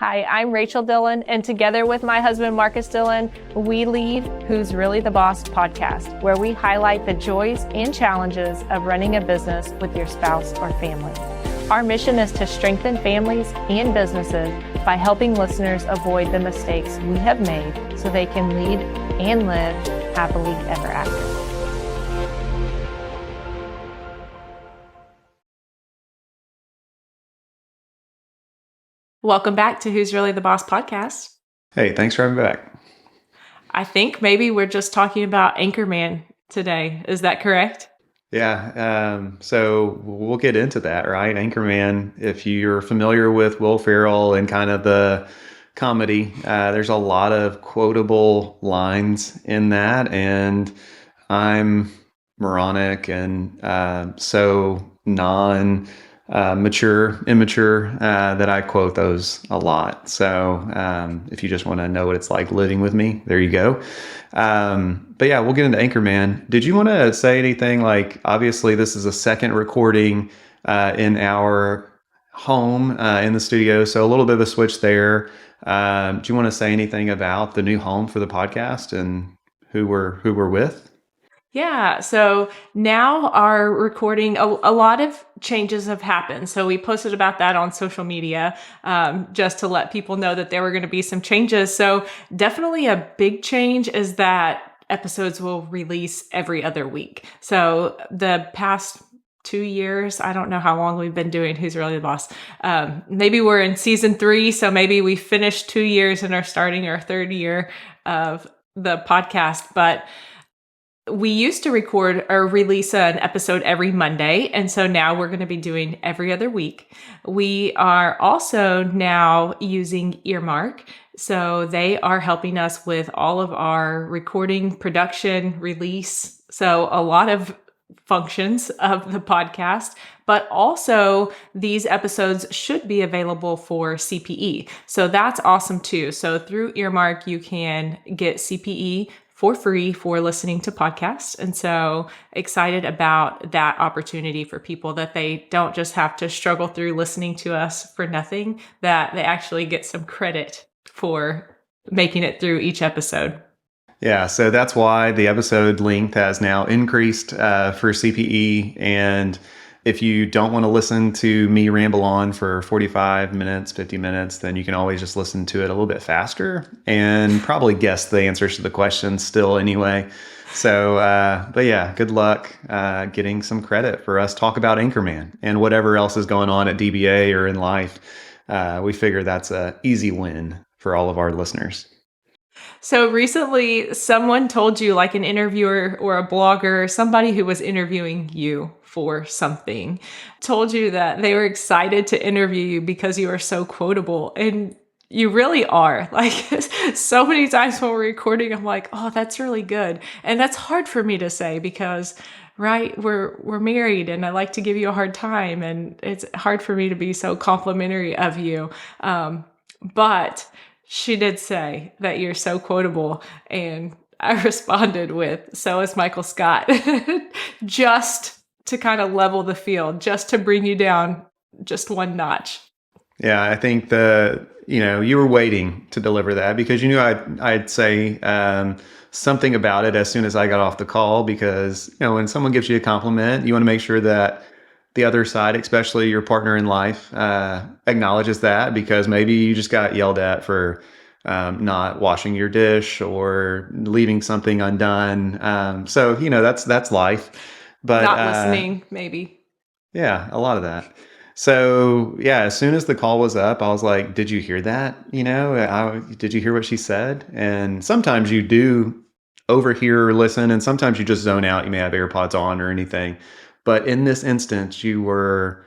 Hi, I'm Rachel Dillon, and together with my husband, Marcus Dillon, we lead Who's Really the Boss podcast, where we highlight the joys and challenges of running a business with your spouse or family. Our mission is to strengthen families and businesses by helping listeners avoid the mistakes we have made so they can lead and live happily ever after. Welcome back to Who's Really the Boss podcast. Hey, thanks for having me back. I think maybe we're just talking about Anchorman today. Is that correct? Yeah, so we'll get into that, right? Anchorman, if you're familiar with Will Ferrell and kind of the comedy, there's a lot of quotable lines in that, and I'm moronic and so immature, that I quote those a lot. So if you just want to know what it's like living with me, there you go. But yeah, we'll get into Anchorman. Did you want to say anything? Like, obviously, this is a second recording in our home in the studio, so a little bit of a switch there. Do you want to say anything about the new home for the podcast and who we're with? Yeah, so now our recording, a lot of changes have happened. So we posted about that on social media just to let people know that there were going to be some changes. So definitely a big change is that episodes will release every other week. So the past 2 years, I don't know how long we've been doing Who's Really the Boss. Maybe we're in season 3, so maybe we finished 2 years and are starting our 3rd year of the podcast. But we used to record or release an episode every Monday, and so now we're going to be doing every other week. We are also now using Earmark, so they are helping us with all of our recording, production, release, so a lot of functions of the podcast, but also these episodes should be available for CPE. So that's awesome too. So through Earmark, you can get CPE for free for listening to podcasts. And so excited about that opportunity for people, that they don't just have to struggle through listening to us for nothing, that they actually get some credit for making it through each episode. Yeah, so that's why the episode length has now increased for CPE. And if you don't want to listen to me ramble on for 45 minutes, 50 minutes, then you can always just listen to it a little bit faster and probably guess the answers to the questions still anyway. So, but yeah, good luck getting some credit for us talk about Anchorman and whatever else is going on at DBA or in life. We figure that's an easy win for all of our listeners. So recently, someone told you, like an interviewer or a blogger, somebody who was interviewing you for something, told you that they were excited to interview you because you are so quotable. And you really are. Like, so many times when we're recording, I'm like, oh, that's really good. And that's hard for me to say because, right, we're married and I like to give you a hard time. And it's hard for me to be so complimentary of you. But she did say that you're so quotable, and I responded with, so is Michael Scott, just to kind of level the field, just to bring you down just one notch. Yeah, I think you were waiting to deliver that because you knew I'd say something about it as soon as I got off the call, because, when someone gives you a compliment, you want to make sure that the other side, especially your partner in life, acknowledges that, because maybe you just got yelled at for not washing your dish or leaving something undone. So, that's life. But not listening, maybe. Yeah, a lot of that. So yeah, as soon as the call was up, I was like, did you hear that? Did you hear what she said? And sometimes you do overhear or listen, and sometimes you just zone out. You may have AirPods on or anything. But in this instance, you were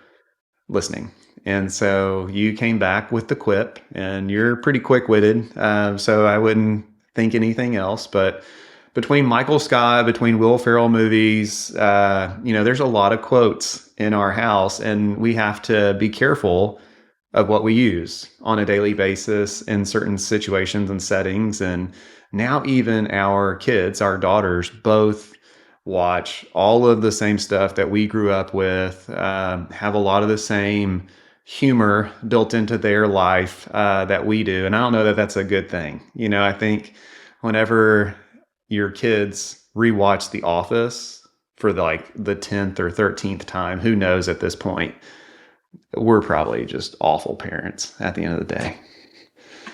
listening. And so you came back with the quip, and you're pretty quick-witted. So I wouldn't think anything else. But between Michael Scott, between Will Ferrell movies, there's a lot of quotes in our house, and we have to be careful of what we use on a daily basis in certain situations and settings. And now even our kids, our daughters, both watch all of the same stuff that we grew up with, have a lot of the same humor built into their life that we do. And I don't know that that's a good thing. I think whenever your kids rewatch The Office for the 10th or 13th time, who knows at this point, we're probably just awful parents at the end of the day.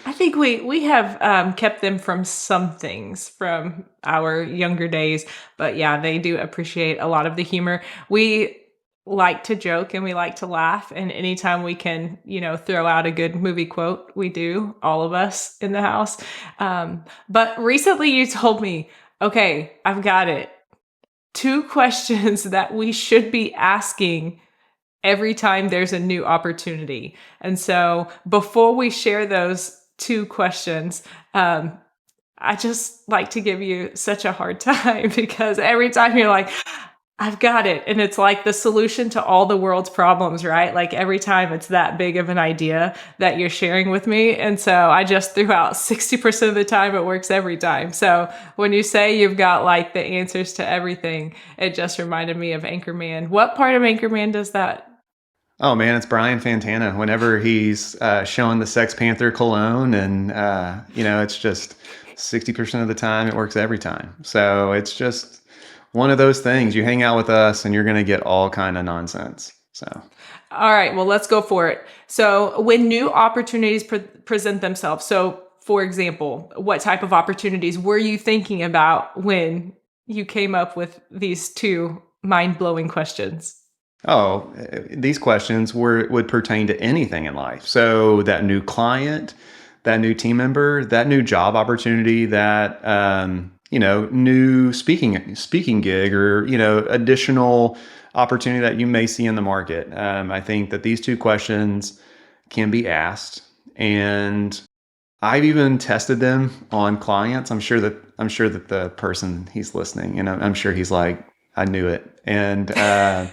I think we have kept them from some things from our younger days, but yeah, they do appreciate a lot of the humor. We like to joke and we like to laugh, and anytime we can, throw out a good movie quote, we do. All of us in the house. But recently, you told me, okay, I've got it. 2 questions that we should be asking every time there's a new opportunity. And so before we share those 2 questions, I just like to give you such a hard time because every time you're like, I've got it. And it's like the solution to all the world's problems, right? Like every time it's that big of an idea that you're sharing with me. And so I just threw out 60% of the time, it works every time. So when you say you've got like the answers to everything, it just reminded me of Anchorman. What part of Anchorman does that? Oh man, it's Brian Fantana. Whenever he's showing the Sex Panther cologne, and it's just 60% of the time it works every time. So it's just one of those things. You hang out with us, and you're going to get all kind of nonsense. So. All right, well, let's go for it. So when new opportunities present themselves, so for example, what type of opportunities were you thinking about when you came up with these 2 mind-blowing questions? Oh, these questions would pertain to anything in life. So that new client, that new team member, that new job opportunity, that new speaking gig, or additional opportunity that you may see in the market. I think that these 2 questions can be asked, and I've even tested them on clients. I'm sure that the person he's listening, and I'm sure he's like, I knew it, and.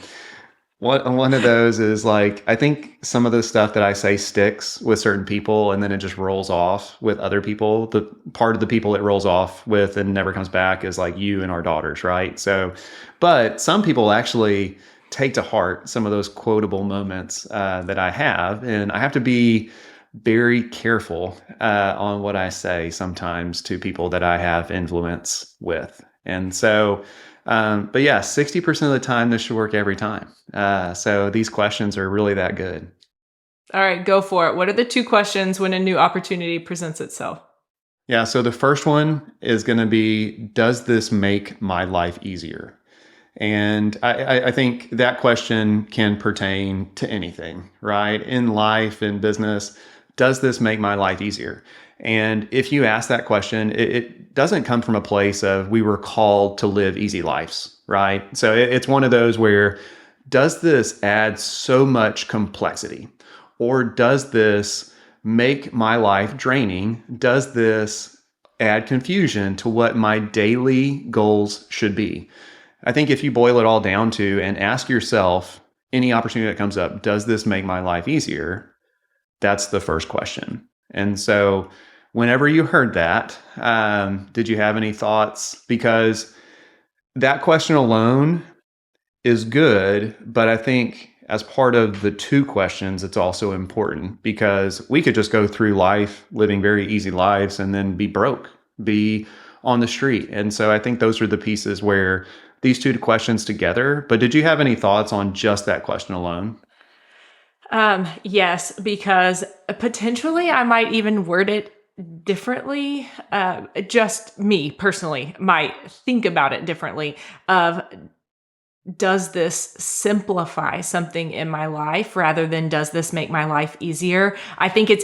One of those is like, I think some of the stuff that I say sticks with certain people, and then it just rolls off with other people. The part of the people it rolls off with and never comes back is like you and our daughters, right? So, but some people actually take to heart some of those quotable moments that I have, and I have to be very careful on what I say sometimes to people that I have influence with. And so, but yeah, 60% of the time, this should work every time. So these questions are really that good. All right, go for it. What are the 2 questions when a new opportunity presents itself? Yeah. So the first one is going to be, does this make my life easier? And I think that question can pertain to anything, right? In life, in business, does this make my life easier? And if you ask that question, it doesn't come from a place of we were called to live easy lives, right? So it's one of those where, does this add so much complexity? Or does this make my life draining? Does this add confusion to what my daily goals should be? I think if you boil it all down to and ask yourself, any opportunity that comes up, does this make my life easier? That's the first question. And so whenever you heard that, did you have any thoughts? Because that question alone is good, but I think as part of the 2 questions, it's also important, because we could just go through life living very easy lives and then be broke, be on the street. And so I think those are the pieces where these 2 questions together. But did you have any thoughts on just that question alone? Yes, because potentially I might even word it differently. Just me personally might think about it differently. Of, does this simplify something in my life rather than does this make my life easier? I think it's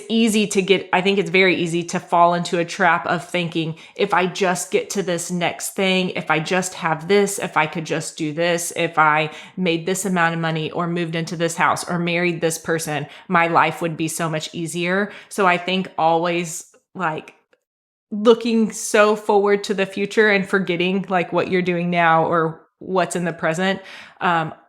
very easy to fall into a trap of thinking, if I just get to this next thing, if I just have this, if I could just do this, if I made this amount of money or moved into this house or married this person, my life would be so much easier. So I think always like looking so forward to the future and forgetting like what you're doing now or what's in the present.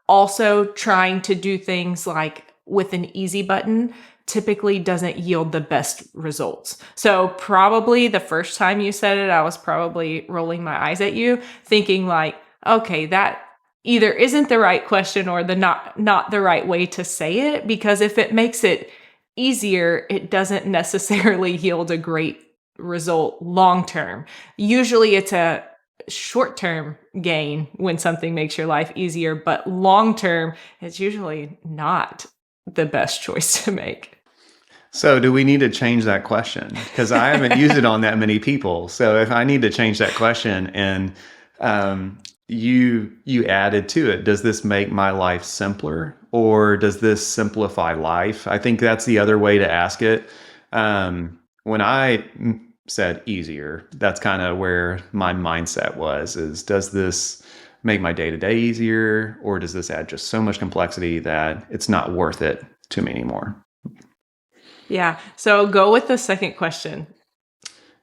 Also trying to do things like with an easy button typically doesn't yield the best results. So probably the first time you said it, I was probably rolling my eyes at you thinking like, okay, that either isn't the right question or the not the right way to say it, because if it makes it easier, it doesn't necessarily yield a great result long term. Usually it's a short term gain when something makes your life easier, but long term, it's usually not the best choice to make. So do we need to change that question? Because I haven't used it on that many people. So if I need to change that question and you added to it, does this make my life simpler or does this simplify life? I think that's the other way to ask it. When I said easier, that's kind of where my mindset was, is does this make my day-to-day easier or does this add just so much complexity that it's not worth it to me anymore? Yeah. So go with the second question.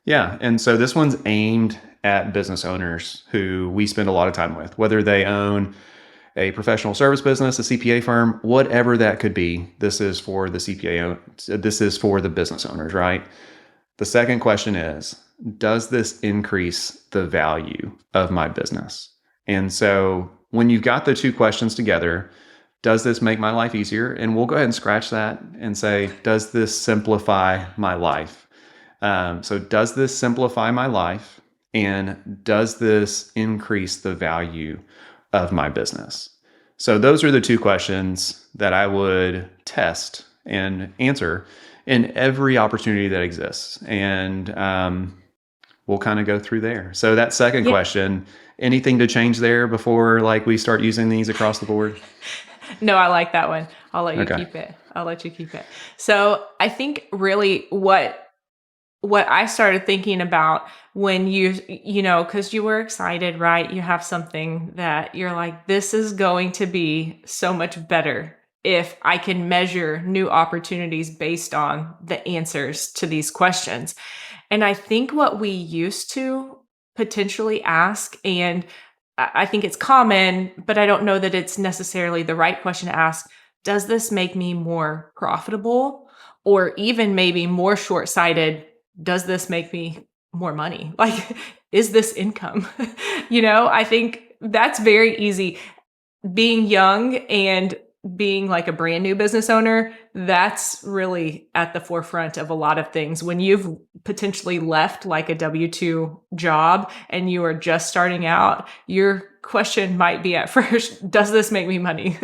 Yeah. And so this one's aimed at business owners who we spend a lot of time with, whether they own a professional service business, a CPA firm, whatever that could be. This is for the CPA, this is for the business owners, right? The second question is, does this increase the value of my business? And so when you've got the two questions together, does this make my life easier? And we'll go ahead and scratch that and say, does this simplify my life? So does this simplify my life? And does this increase the value of my business? So those are the two questions that I would test and answer in every opportunity that exists. And we'll kind of go through there. So that second question, anything to change there before like we start using these across the board? No, I like that one. I'll let you keep it. I'll let you keep it. So I think really what I started thinking about when because you were excited, right? You have something that you're like, this is going to be so much better if I can measure new opportunities based on the answers to these questions. And I think what we used to potentially ask, and I think it's common, but I don't know that it's necessarily the right question to ask, does this make me more profitable? Or even maybe more short-sighted, does this make me more money? Like, is this income? I think that's very easy. Being young and being like a brand new business owner, that's really at the forefront of a lot of things. When you've potentially left like a W-2 job and you are just starting out, your question might be at first, does this make me money?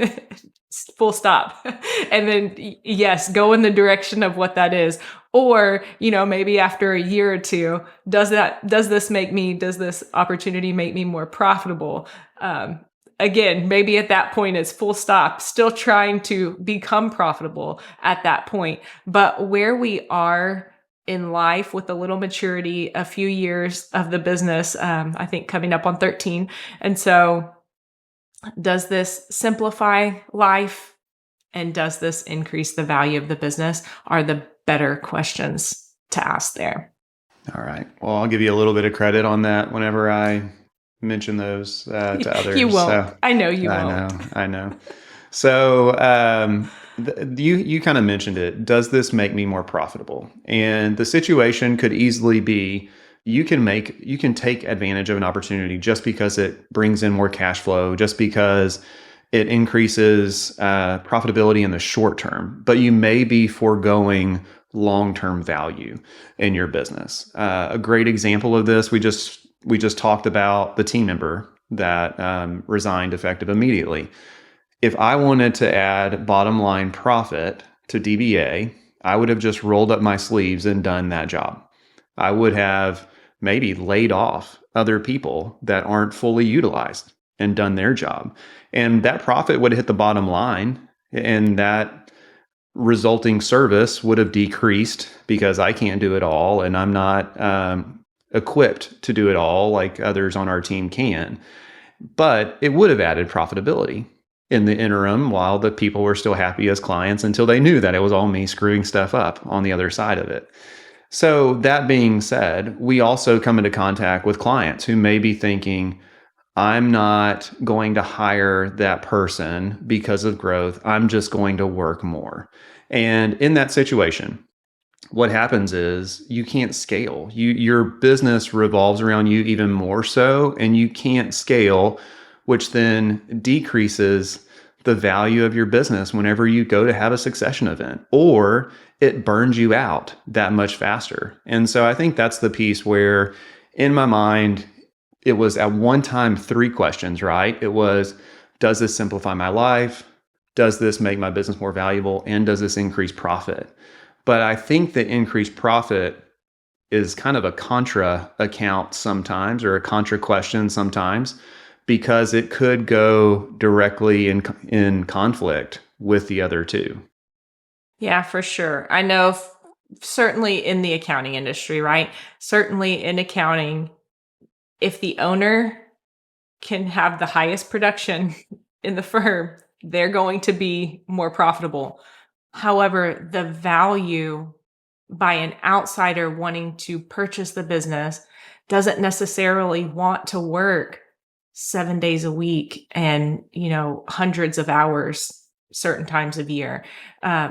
Full stop. And then yes, go in the direction of what that is. Or, maybe after a year or two, does this opportunity make me more profitable? Again, maybe at that point it's full stop, still trying to become profitable at that point. But where we are in life with a little maturity, a few years of the business, I think coming up on 13. And so does this simplify life and does this increase the value of the business are the better questions to ask there. All right. Well, I'll give you a little bit of credit on that whenever I mention those to others. You won't. So, I know you won't. I know. So you kind of mentioned it. Does this make me more profitable? And the situation could easily be you can take advantage of an opportunity just because it brings in more cash flow, just because it increases profitability in the short term, but you may be foregoing long-term value in your business. A great example of this, we just talked about the team member that resigned effective immediately. If I wanted to add bottom line profit to DBA, I would have just rolled up my sleeves and done that job. I would have maybe laid off other people that aren't fully utilized and done their job. And that profit would have hit the bottom line, and that resulting service would have decreased because I can't do it all and I'm not equipped to do it all like others on our team can. But it would have added profitability in the interim while the people were still happy as clients until they knew that it was all me screwing stuff up on the other side of it. So that being said, we also come into contact with clients who may be thinking, I'm not going to hire that person because of growth. I'm just going to work more. And in that situation, what happens is you can't scale. Your business revolves around you even more so, and you can't scale which then decreases the value of your business whenever you go to have a succession event, or it burns you out that much faster. And so I think that's the piece where, in my mind, it was at one time 3 questions, right? It was, does this simplify my life? Does this make my business more valuable? And does this increase profit? But I think that increased profit is kind of a contra account sometimes, or a contra question sometimes, because it could go directly in conflict with the other two. Yeah, for sure. I know certainly in the accounting industry, right? Certainly in accounting, if the owner can have the highest production in the firm, they're going to be more profitable. However, the value by an outsider wanting to purchase the business doesn't necessarily want to work 7 days a week and, hundreds of hours certain times of year.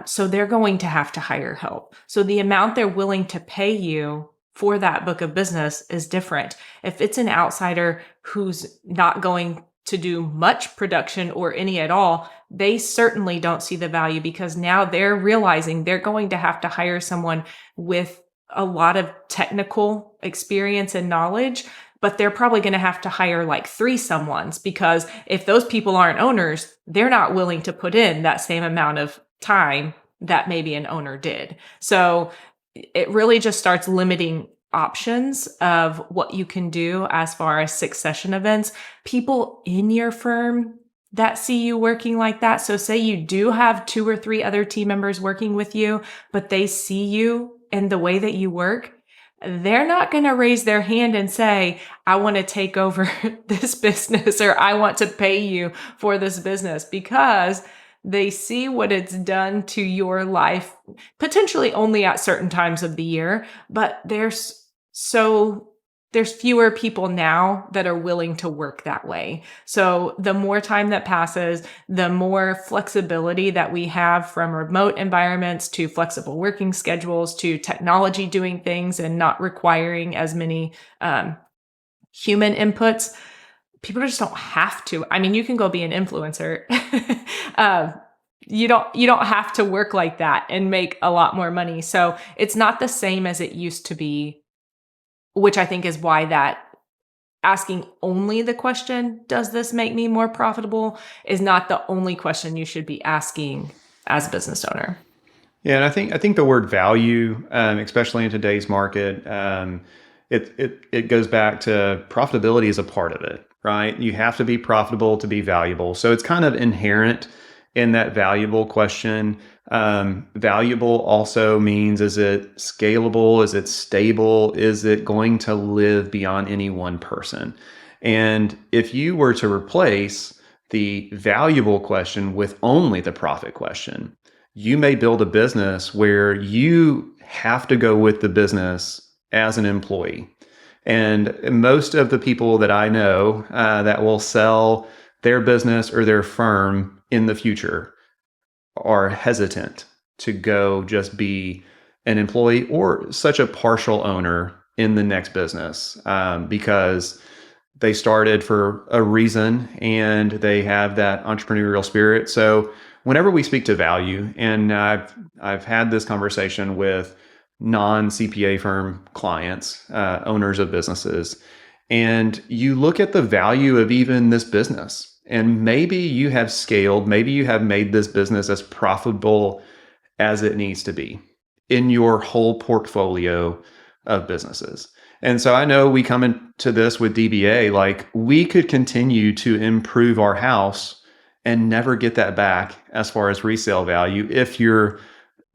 So they're going to have to hire help. So the amount they're willing to pay you for that book of business is different. If it's an outsider who's not going to do much production or any at all, they certainly don't see the value, because now they're realizing they're going to have to hire someone with a lot of technical experience and knowledge, but they're probably going to have to hire like 3 someones, because if those people aren't owners, they're not willing to put in that same amount of time that maybe an owner did. So it really just starts limiting options of what you can do as far as succession events. People in your firm that see you working like that. So say you do have 2 or 3 other team members working with you, but they see you and the way that you work, they're not going to raise their hand and say, I want to take over this business, or I want to pay you for this business, because they see what it's done to your life, potentially only at certain times of the year, but there's fewer people now that are willing to work that way. So the more time that passes, the more flexibility that we have, from remote environments to flexible working schedules to technology doing things and not requiring as many human inputs. People just don't have to. I mean, you can go be an influencer. You don't have to work like that and make a lot more money. So it's not the same as it used to be, which I think is why that asking only the question, does this make me more profitable, is not the only question you should be asking as a business owner. Yeah, and I think the word value, especially in today's market, it goes back to profitability is a part of it, right? You have to be profitable to be valuable. So it's kind of inherent in that valuable question. Valuable also means, is it scalable? Is it stable? Is it going to live beyond any one person? And if you were to replace the valuable question with only the profit question, you may build a business where you have to go with the business as an employee. And most of the people that I know that will sell their business or their firm in the future are hesitant to go just be an employee or such a partial owner in the next business, because they started for a reason and they have that entrepreneurial spirit. So whenever we speak to value, and I've had this conversation with non-CPA firm clients, owners of businesses, and you look at the value of even this business, and maybe you have scaled, maybe you have made this business as profitable as it needs to be in your whole portfolio of businesses. And so I know we come into this with DBA, like we could continue to improve our house and never get that back as far as resale value if you're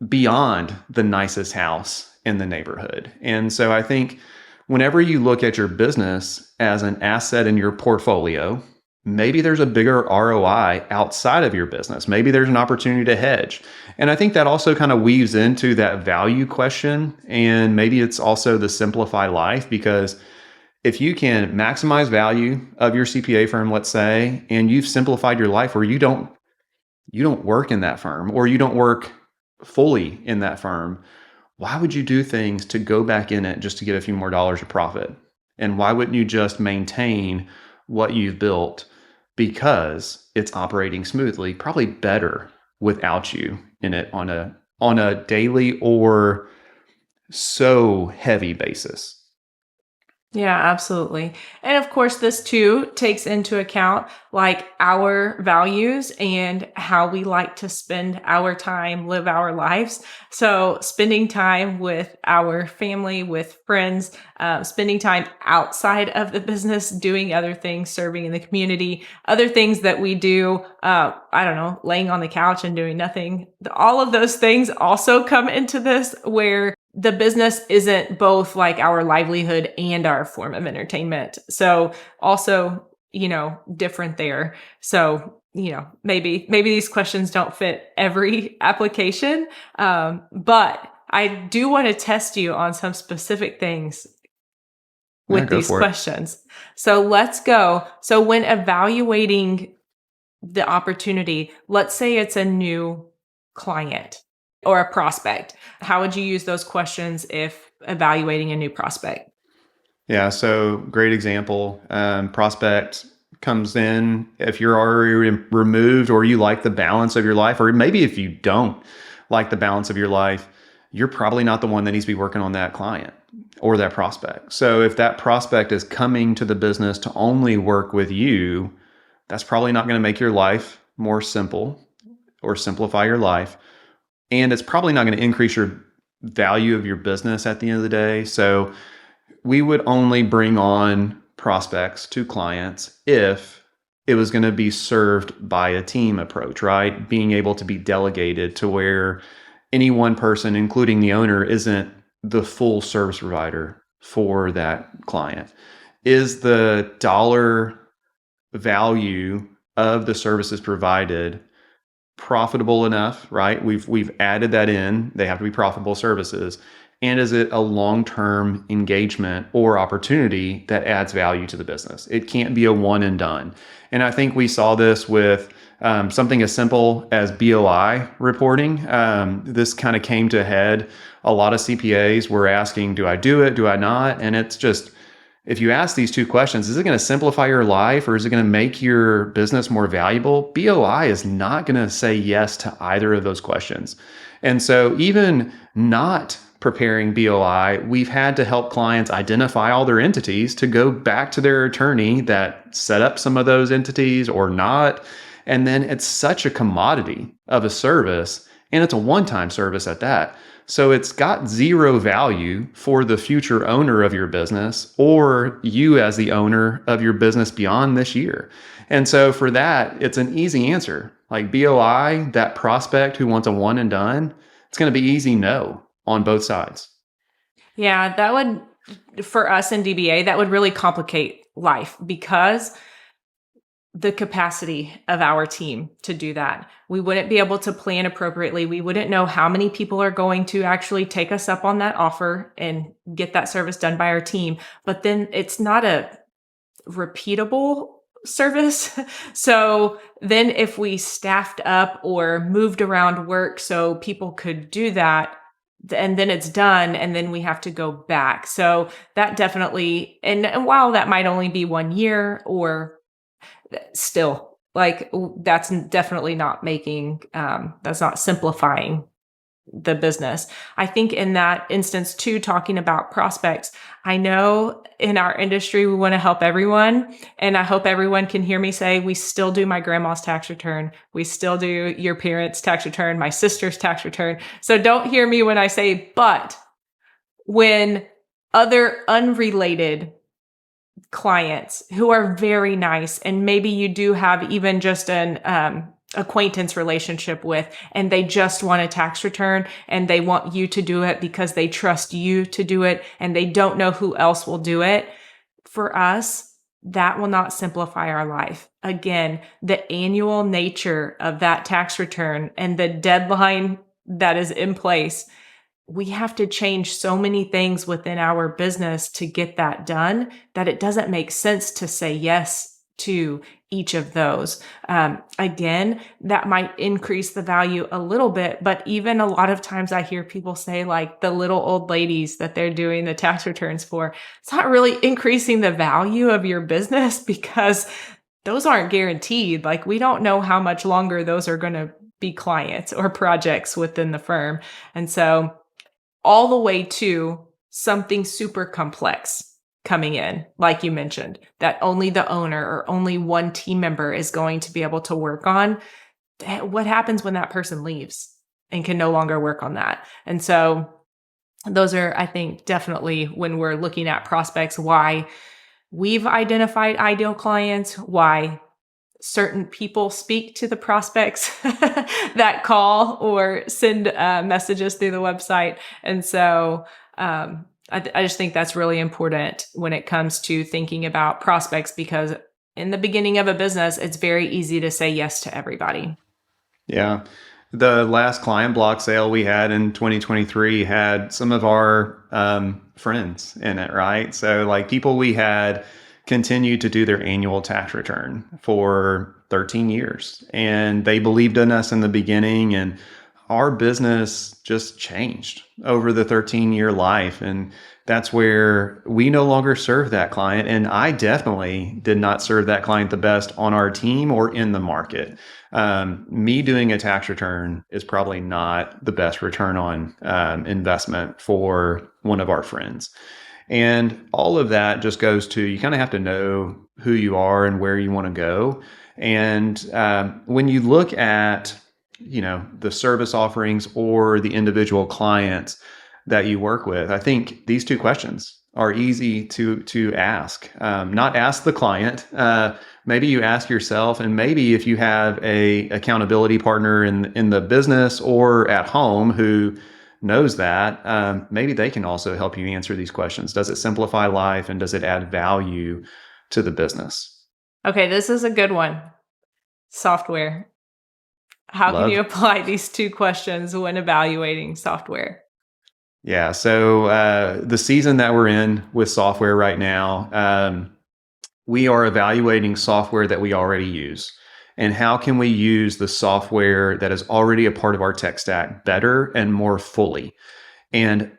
beyond the nicest house in the neighborhood. And so I think whenever you look at your business as an asset in your portfolio, maybe there's a bigger ROI outside of your business. Maybe there's an opportunity to hedge. And I think that also kind of weaves into that value question. And maybe it's also the simplify life, because if you can maximize value of your CPA firm, let's say, and you've simplified your life where you don't work in that firm, or you don't work fully in that firm, why would you do things to go back in it just to get a few more dollars of profit? And why wouldn't you just maintain what you've built because it's operating smoothly, probably better without you in it on a daily or so heavy basis. Yeah, absolutely. And of course, this too takes into account like our values and how we like to spend our time, live our lives. So, spending time with our family, with friends, spending time outside of the business, doing other things, serving in the community, other things that we do, I don't know, laying on the couch and doing nothing. All of those things also come into this where the business isn't both like our livelihood and our form of entertainment. So also, different there. So, maybe these questions don't fit every application. But I do want to test you on some specific things Yeah, with go these for it. questions. So let's go. So when evaluating the opportunity, let's say it's a new client or a prospect. How would you use those questions if evaluating a new prospect? Yeah, so great example. Prospect comes in. If you're already removed or you like the balance of your life, or maybe if you don't like the balance of your life, you're probably not the one that needs to be working on that client or that prospect. So if that prospect is coming to the business to only work with you, that's probably not going to make your life more simple or simplify your life. And it's probably not going to increase your value of your business at the end of the day. So we would only bring on prospects to clients if it was going to be served by a team approach, right? Being able to be delegated to where any one person, including the owner, isn't the full service provider for that client. Is the dollar value of the services provided profitable enough, right? We've added that in. They have to be profitable services. And is it a long-term engagement or opportunity that adds value to the business? It can't be a one and done. And I think we saw this with something as simple as BOI reporting. This kind of came to a head. A lot of CPAs were asking, do I do it? Do I not? And it's just, if you ask these two questions, is it going to simplify your life or is it going to make your business more valuable? BOI is not going to say yes to either of those questions. And so even not preparing BOI, we've had to help clients identify all their entities to go back to their attorney that set up some of those entities or not. And then it's such a commodity of a service, and it's a one-time service at that. So it's got zero value for the future owner of your business or you as the owner of your business beyond this year. And so for that, it's an easy answer. Like BOI, that prospect who wants a one and done, it's going to be easy no on both sides. Yeah, that would, for us in DBA, that would really complicate life because the capacity of our team to do that. We wouldn't be able to plan appropriately. We wouldn't know how many people are going to actually take us up on that offer and get that service done by our team. But then it's not a repeatable service. So then if we staffed up or moved around work so people could do that, and then it's done and then we have to go back. So that definitely, and while that might only be 1 year or still like that's definitely not making that's not simplifying the business. I think in that instance too, talking about prospects, I know in our industry we want to help everyone, and I hope everyone can hear me say we still do my grandma's tax return, we still do your parents' tax return, my sister's tax return. So don't hear me when I say but. When other unrelated clients who are very nice and maybe you do have even just an acquaintance relationship with, and they just want a tax return and they want you to do it because they trust you to do it and they don't know who else will do it. For us, that will not simplify our life. Again, the annual nature of that tax return and the deadline that is in place, we have to change so many things within our business to get that done that it doesn't make sense to say yes to each of those. Again, that might increase the value a little bit, but even a lot of times I hear people say like the little old ladies that they're doing the tax returns for, it's not really increasing the value of your business because those aren't guaranteed. Like, we don't know how much longer those are going to be clients or projects within the firm. And so, all the way to something super complex coming in, like you mentioned, that only the owner or only one team member is going to be able to work on. What happens when that person leaves and can no longer work on that? And so, those are, I think, definitely when we're looking at prospects, why we've identified ideal clients, why certain people speak to the prospects that call or send messages through the website. And so I just think that's really important when it comes to thinking about prospects, because in the beginning of a business, it's very easy to say yes to everybody. Yeah. The last client block sale we had in 2023 had some of our friends in it, right? So, like, people we had continued to do their annual tax return for 13 years. And they believed in us in the beginning. And our business just changed over the 13-year life. And that's where we no longer serve that client. And I definitely did not serve that client the best on our team or in the market. Me doing a tax return is probably not the best return on investment for one of our friends. And all of that just goes to, you kind of have to know who you are and where you want to go. And when you look at, the service offerings or the individual clients that you work with, I think these two questions are easy to ask. Not ask the client. Maybe you ask yourself, and maybe if you have a accountability partner in the business or at home who knows that, maybe they can also help you answer these questions. Does it simplify life, and does it add value to the business? Okay, this is a good one. Software. How can you Love. apply these two questions when evaluating software? Yeah. So the season that we're in with software right now, we are evaluating software that we already use. And how can we use the software that is already a part of our tech stack better and more fully? And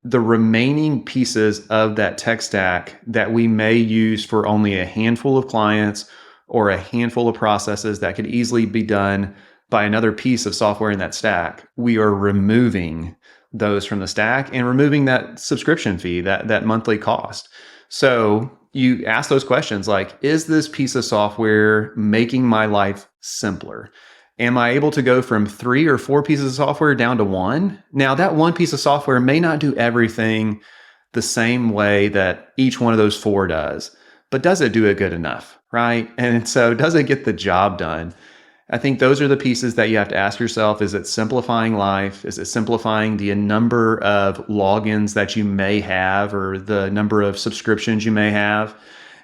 the remaining pieces of that tech stack that we may use for only a handful of clients or a handful of processes that could easily be done by another piece of software in that stack, we are removing those from the stack and removing that subscription fee, that monthly cost. So you ask those questions like, is this piece of software making my life simpler? Am I able to go from 3 or 4 pieces of software down to 1? Now, that one piece of software may not do everything the same way that each one of those 4 does, but does it do it good enough, right? And so does it get the job done? I think those are the pieces that you have to ask yourself. Is it simplifying life? Is it simplifying the number of logins that you may have or the number of subscriptions you may have?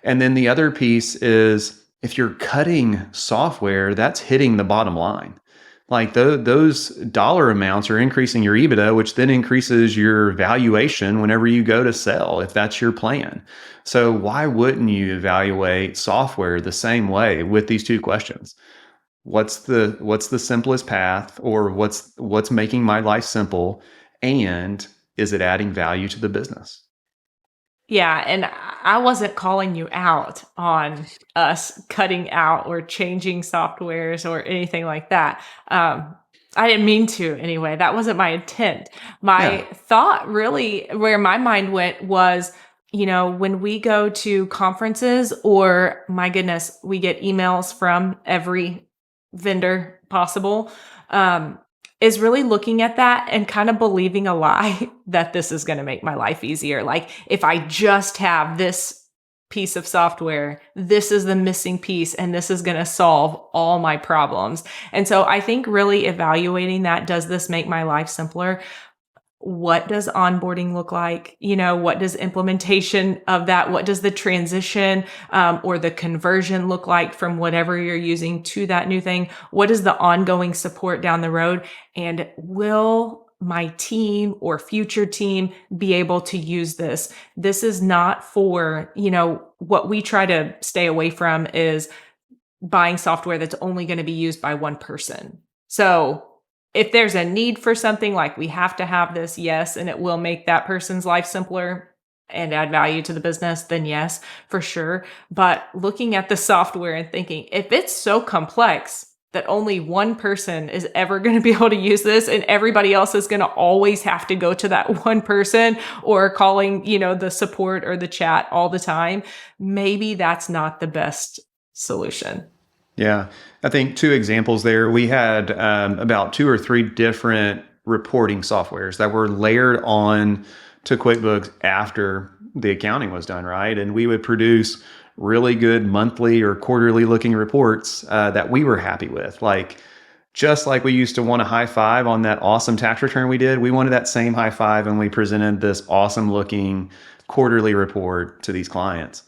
And then the other piece is, if you're cutting software, that's hitting the bottom line. Like those dollar amounts are increasing your EBITDA, which then increases your valuation whenever you go to sell, if that's your plan. So why wouldn't you evaluate software the same way with these two questions? What's the simplest path, or what's making my life simple, and is it adding value to the business? Yeah, and I wasn't calling you out on us cutting out or changing softwares or anything like that. I didn't mean to anyway. That wasn't my intent. Yeah. My thought, really, where my mind went was, when we go to conferences, or my goodness, we get emails from every vendor possible. Is really looking at that and kind of believing a lie that this is going to make my life easier. Like, if I just have this piece of software, this is the missing piece, and this is going to solve all my problems. And so I think really evaluating that, does this make my life simpler? What does onboarding look like? What does implementation of that, what does the transition or the conversion look like from whatever you're using to that new thing? What is the ongoing support down the road? And will my team or future team be able to use this? This is not for, what we try to stay away from is buying software that's only going to be used by one person. So if there's a need for something, like we have to have this, yes, and it will make that person's life simpler, and add value to the business, then yes, for sure. But looking at the software and thinking, if it's so complex that only one person is ever going to be able to use this and everybody else is going to always have to go to that one person or calling, the support or the chat all the time, maybe that's not the best solution. Yeah. I think two examples there. We had about two or three different reporting softwares that were layered on to QuickBooks after the accounting was done, right? And we would produce really good monthly or quarterly looking reports that we were happy with. Like, just like we used to want a high five on that awesome tax return we did, we wanted that same high five when we presented this awesome looking quarterly report to these clients.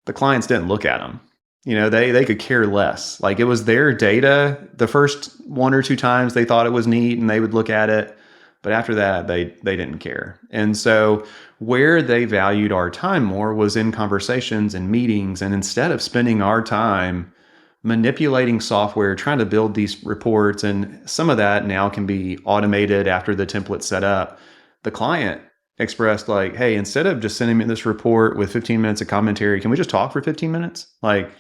The clients didn't look at them. They could care less. Like, it was their data. The first one or two times they thought it was neat and they would look at it. But after that, they didn't care. And so where they valued our time more was in conversations and meetings. And instead of spending our time manipulating software, trying to build these reports, and some of that now can be automated after the template's set up, the client expressed like, hey, instead of just sending me this report with 15 minutes of commentary, can we just talk for 15 minutes? Like,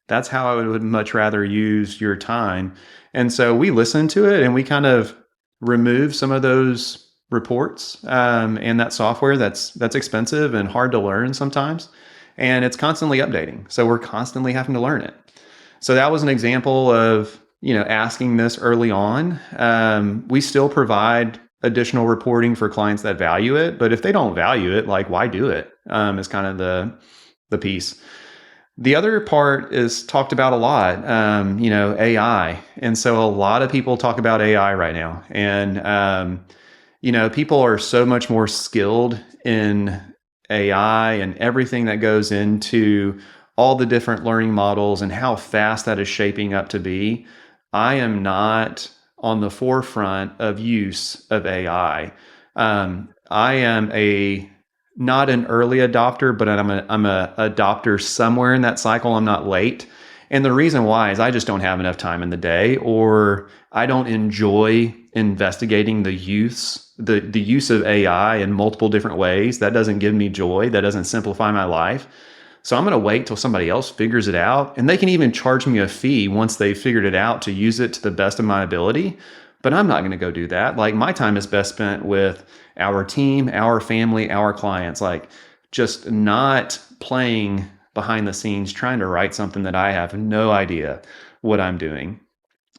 that's how I would much rather use your time. And so we listened to it and we kind of removed some of those reports and that software that's expensive and hard to learn sometimes. And it's constantly updating. So we're constantly having to learn it. So that was an example of, asking this early on. We still provide additional reporting for clients that value it, but if they don't value it, like, why do it? Is kind of the piece. The other part is talked about a lot, AI. And so a lot of people talk about AI right now. And, people are so much more skilled in AI and everything that goes into all the different learning models and how fast that is shaping up to be. I am not on the forefront of use of AI. I am not an early adopter, but I'm a adopter somewhere in that cycle. I'm not late. And the reason why is I just don't have enough time in the day, or I don't enjoy investigating the use of AI in multiple different ways. That doesn't give me joy. That doesn't simplify my life. So I'm going to wait till somebody else figures it out, and they can even charge me a fee once they've figured it out to use it to the best of my ability. But I'm not going to go do that. Like, my time is best spent with our team, our family, our clients, like, just not playing behind the scenes, trying to write something that I have no idea what I'm doing.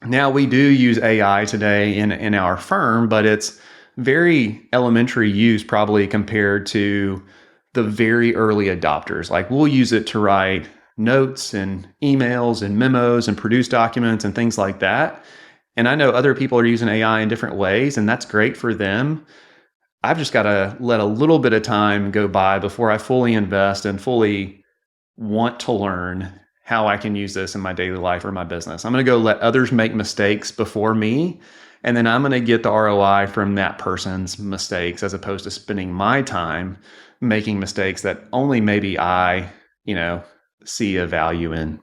Now, we do use AI today in our firm, but it's very elementary use probably compared to the very early adopters. Like, we'll use it to write notes and emails and memos and produce documents and things like that. And I know other people are using AI in different ways, and that's great for them. I've just got to let a little bit of time go by before I fully invest and fully want to learn how I can use this in my daily life or my business. I'm going to go let others make mistakes before me, and then I'm going to get the ROI from that person's mistakes, as opposed to spending my time making mistakes that only maybe I, see a value in.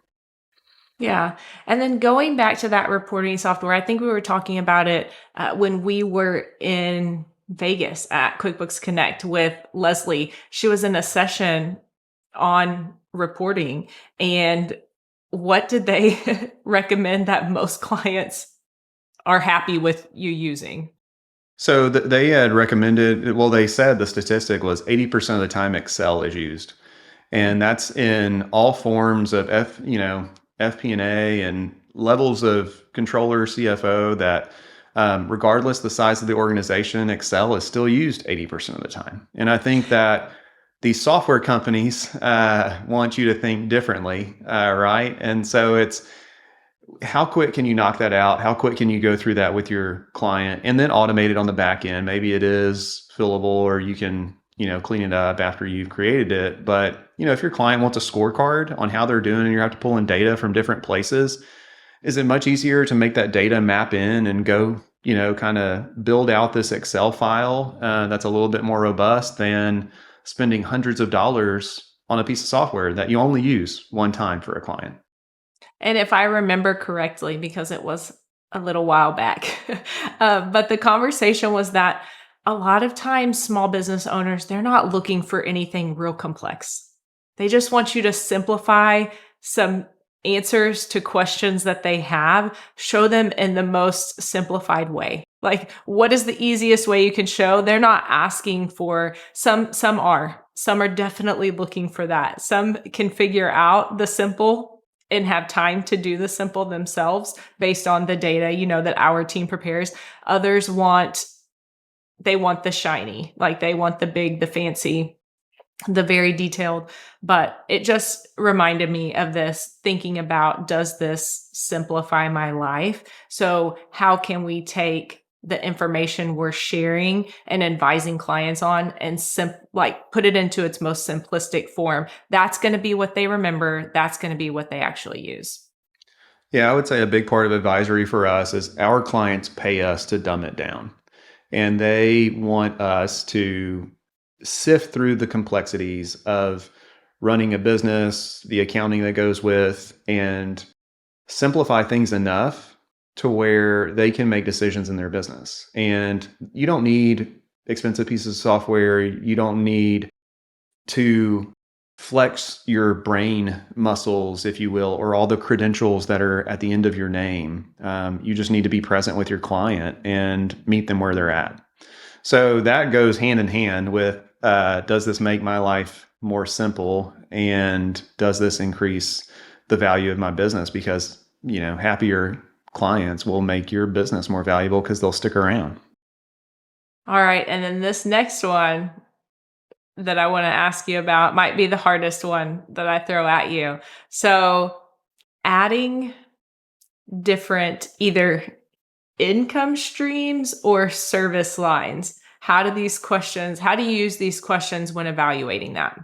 Yeah. And then going back to that reporting software, I think we were talking about it when we were in Vegas at QuickBooks Connect with Leslie. She was in a session on reporting. And what did they recommend that most clients are happy with you using? So they had recommended, well, they said the statistic was 80% of the time Excel is used. And that's in all forms of FP&A and levels of controller, CFO, that regardless the size of the organization, Excel is still used 80% of the time. And I think that these software companies want you to think differently, right? And so it's, how quick can you knock that out? How quick can you go through that with your client and then automate it on the back end? Maybe it is fillable, or you can, clean it up after you've created it. But, if your client wants a scorecard on how they're doing and you have to pull in data from different places, is it much easier to make that data map in and go, kind of build out this Excel file that's a little bit more robust than spending hundreds of dollars on a piece of software that you only use one time for a client? And if I remember correctly, because it was a little while back, but the conversation was that a lot of times small business owners, they're not looking for anything real complex. They just want you to simplify some answers to questions that they have, show them in the most simplified way. Like, what is the easiest way you can show? They're not asking for some are definitely looking for that. Some can figure out the simple and have time to do the simple themselves based on the data, that our team prepares. Others they want the shiny, like they want the big, the fancy, the very detailed. But it just reminded me of this, thinking about, does this simplify my life? So how can we take the information we're sharing and advising clients on and put it into its most simplistic form? That's going to be what they remember. That's going to be what they actually use. Yeah, I would say a big part of advisory for us is our clients pay us to dumb it down. And they want us to sift through the complexities of running a business, the accounting that goes with, and simplify things enough to where they can make decisions in their business. And you don't need expensive pieces of software. You don't need to flex your brain muscles, if you will, or all the credentials that are at the end of your name. You just need to be present with your client and meet them where they're at. So that goes hand in hand with, does this make my life more simple? And does this increase the value of my business? Because, happier clients will make your business more valuable because they'll stick around. All right. And then this next one that I want to ask you about might be the hardest one that I throw at you. So, adding different either income streams or service lines. How do you use these questions when evaluating that?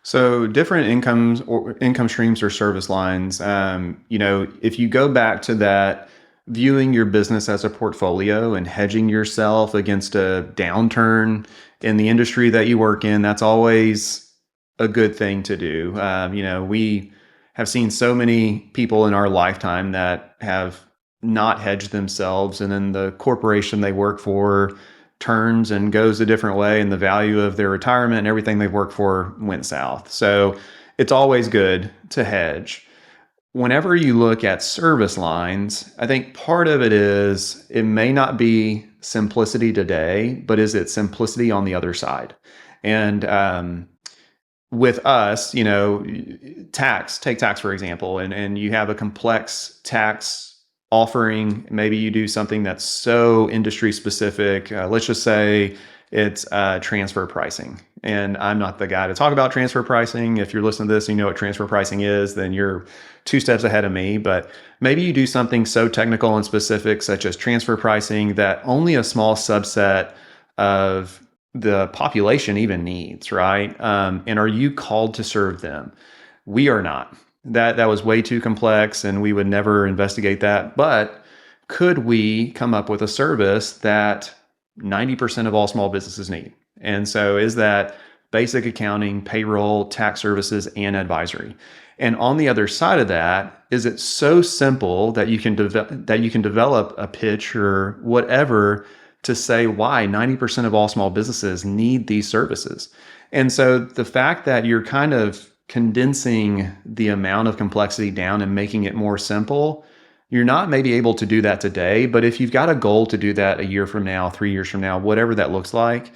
So different income streams or service lines. If you go back to that, viewing your business as a portfolio and hedging yourself against a downturn in the industry that you work in, that's always a good thing to do. We have seen so many people in our lifetime that have not hedged themselves, and then the corporation they work for turns and goes a different way, and the value of their retirement and everything they've worked for went south. So it's always good to hedge. Whenever you look at service lines, I think part of it is it may not be simplicity today, but is it simplicity on the other side? And with us, take tax, for example, and you have a complex tax offering. Maybe you do something that's so industry specific. Let's just say it's transfer pricing. And I'm not the guy to talk about transfer pricing. If you're listening to this and you know what transfer pricing is, then you're 2 steps ahead of me. But maybe you do something so technical and specific, such as transfer pricing, that only a small subset of the population even needs, right? And are you called to serve them? We are not. That was way too complex, and we would never investigate that. But could we come up with a service that 90% of all small businesses need? And so is that basic accounting, payroll, tax services, and advisory? And on the other side of that, is it so simple that you can develop a pitch or whatever to say why 90% of all small businesses need these services? And so the fact that you're kind of condensing the amount of complexity down and making it more simple, you're not maybe able to do that today. But if you've got a goal to do that a year from now, 3 years from now, whatever that looks like,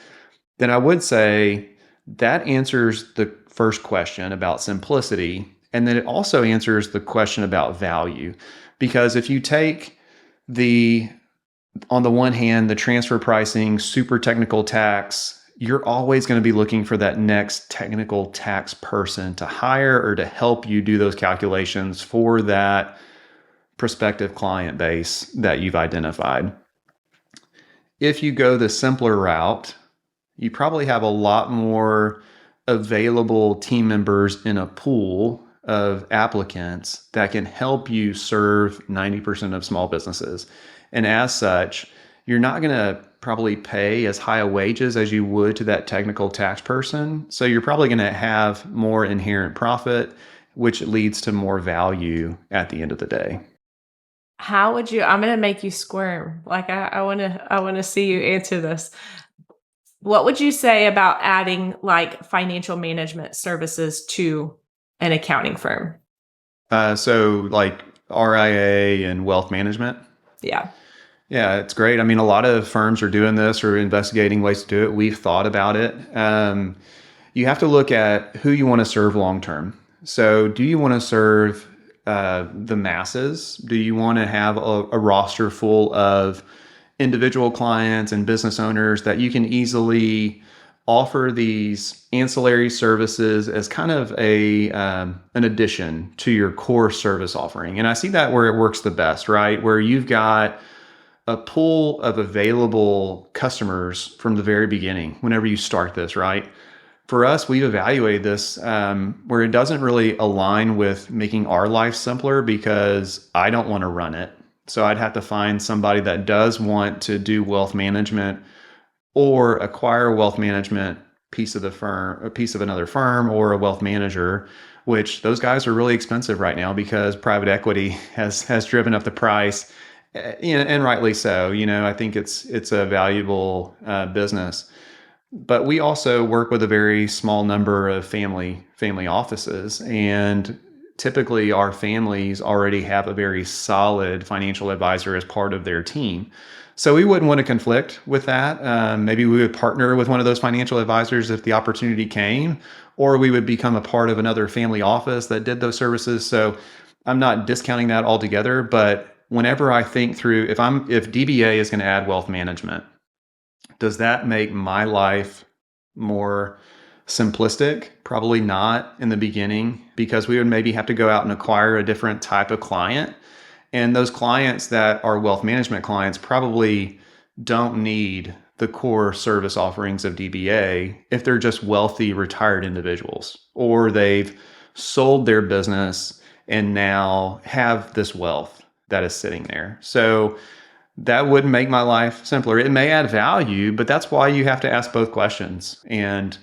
then I would say that answers the first question about simplicity. And then it also answers the question about value. Because if you take on the one hand, the transfer pricing, super technical tax, you're always going to be looking for that next technical tax person to hire or to help you do those calculations for that prospective client base that you've identified. If you go the simpler route, you probably have a lot more available team members in a pool of applicants that can help you serve 90% of small businesses. And as such, you're not going to probably pay as high a wages as you would to that technical tax person. So you're probably going to have more inherent profit, which leads to more value at the end of the day. I'm going to make you squirm. Like I want to see you answer this. What would you say about adding like financial management services to an accounting firm? So like RIA and wealth management. Yeah. Yeah, it's great. I mean, a lot of firms are doing this or investigating ways to do it. We've thought about it. You have to look at who you want to serve long term. So, do you want to serve the masses? Do you want to have a roster full of individual clients and business owners that you can easily offer these ancillary services as kind of an addition to your core service offering? And I see that where it works the best, right? Where you've got a pool of available customers from the very beginning whenever you start this, right? For us, we've evaluated this where it doesn't really align with making our life simpler because I don't want to run it. So I'd have to find somebody that does want to do wealth management or acquire a wealth management piece of the firm, a piece of another firm, or a wealth manager, which those guys are really expensive right now because private equity has driven up the price, and rightly so. I think it's a valuable business. But we also work with a very small number of family offices, and typically our families already have a very solid financial advisor as part of their team. So we wouldn't want to conflict with that. Maybe we would partner with one of those financial advisors if the opportunity came, or we would become a part of another family office that did those services. So I'm not discounting that altogether, but whenever I think through if DBA is going to add wealth management, does that make my life more simplistic? Probably not in the beginning, because we would maybe have to go out and acquire a different type of client. And those clients that are wealth management clients probably don't need the core service offerings of DBA if they're just wealthy retired individuals, or they've sold their business and now have this wealth that is sitting there. So that would make my life simpler. It may add value, but that's why you have to ask both questions. And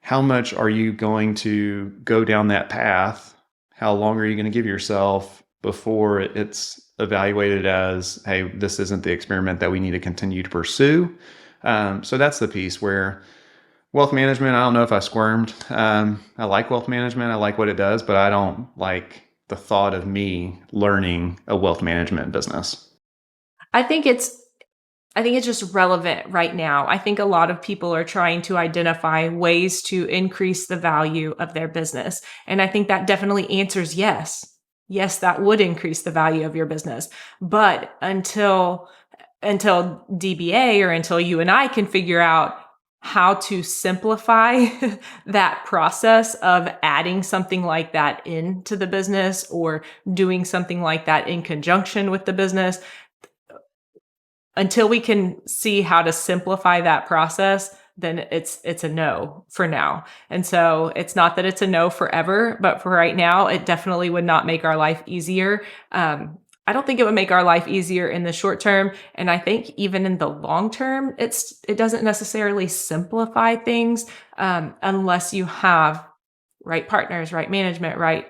how much are you going to go down that path? How long are you going to give yourself before it's evaluated as, hey, this isn't the experiment that we need to continue to pursue? So that's the piece where wealth management, I don't know if I squirmed. I like wealth management. I like what it does, but I don't like the thought of me learning a wealth management business. I think it's I think it's just relevant right now. I think a lot of people are trying to identify ways to increase the value of their business. And I think that definitely answers yes. Yes, that would increase the value of your business. But until DBA or until you and I can figure out how to simplify that process of adding something like that into the business or doing something like that in conjunction with the business, until we can see how to simplify that process, then it's a no for now. And so it's not that it's a no forever, but for right now, it definitely would not make our life easier. I don't think it would make our life easier in the short term. And I think even in the long term, it doesn't necessarily simplify things, unless you have right partners, right management, right,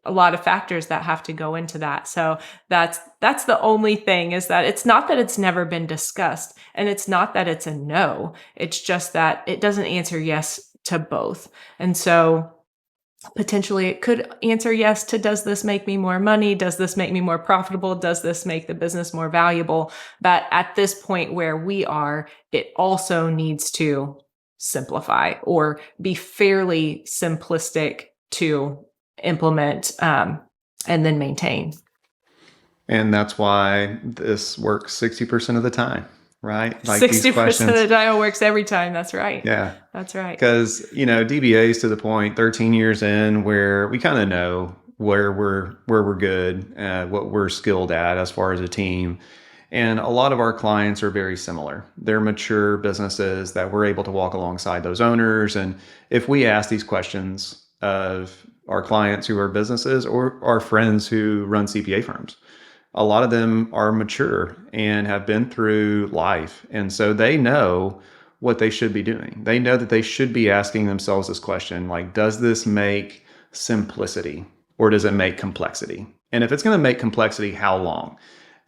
a lot of factors that have to go into that. So that's the only thing, is that it's not that it's never been discussed, and it's not that it's a no. It's just that it doesn't answer yes to both. And so potentially it could answer yes to, does this make me more money? Does this make me more profitable? Does this make the business more valuable? But at this point where we are, it also needs to simplify or be fairly simplistic to implement, and then maintain. And that's why this works 60% of the time, right? Like these 60% of questions. the time it works every time. That's right. Yeah. That's right. Because, DBA's to the point 13 years in where we kind of know where we're good, what we're skilled at as far as a team. And a lot of our clients are very similar. They're mature businesses that we're able to walk alongside those owners. And if we ask these questions of our clients who are businesses or our friends who run CPA firms, a lot of them are mature and have been through life. And so they know what they should be doing. They know that they should be asking themselves this question, like, does this make simplicity or does it make complexity? And if it's going to make complexity, how long?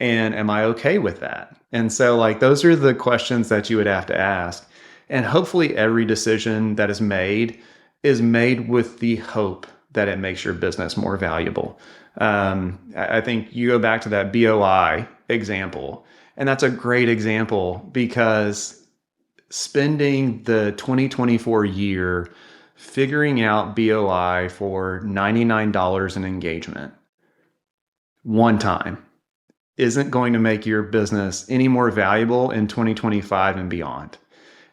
And am I okay with that? And so, like, those are the questions that you would have to ask. And hopefully every decision that is made with the hope that it makes your business more valuable. I think you go back to that BOI example, and that's a great example because spending the 2024 year figuring out BOI for $99 an engagement one time isn't going to make your business any more valuable in 2025 and beyond.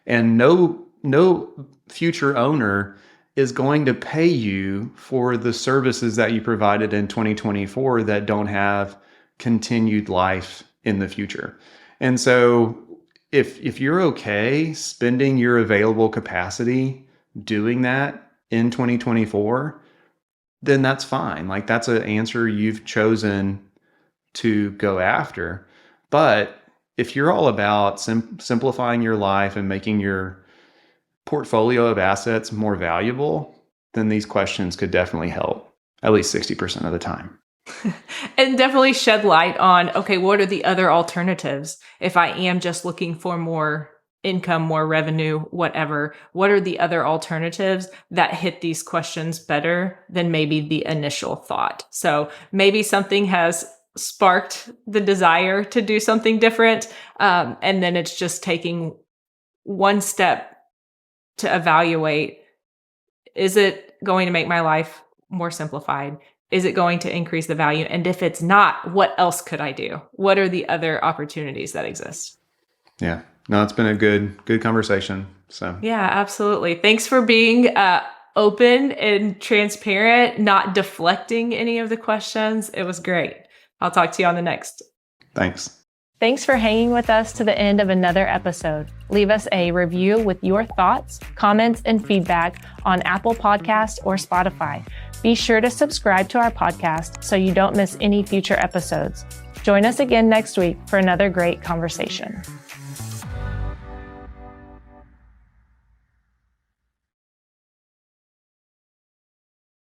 And no future owner is going to pay you for the services that you provided in 2024 that don't have continued life in the future. And so if you're okay spending your available capacity doing that in 2024, then that's fine. Like, that's an answer you've chosen to go after. But if you're all about simplifying your life and making your portfolio of assets more valuable, then these questions could definitely help at least 60% of the time. And definitely shed light on, okay, what are the other alternatives? If I am just looking for more income, more revenue, whatever, what are the other alternatives that hit these questions better than maybe the initial thought? So maybe something has sparked the desire to do something different. And then it's just taking one step to evaluate, is it going to make my life more simplified? Is it going to increase the value? And if it's not, what else could I do? What are the other opportunities that exist? Yeah. No, it's been a good conversation. So yeah, absolutely. Thanks for being open and transparent, not deflecting any of the questions. It was great. I'll talk to you on the next. Thanks. Thanks for hanging with us to the end of another episode. Leave us a review with your thoughts, comments, and feedback on Apple Podcasts or Spotify. Be sure to subscribe to our podcast so you don't miss any future episodes. Join us again next week for another great conversation.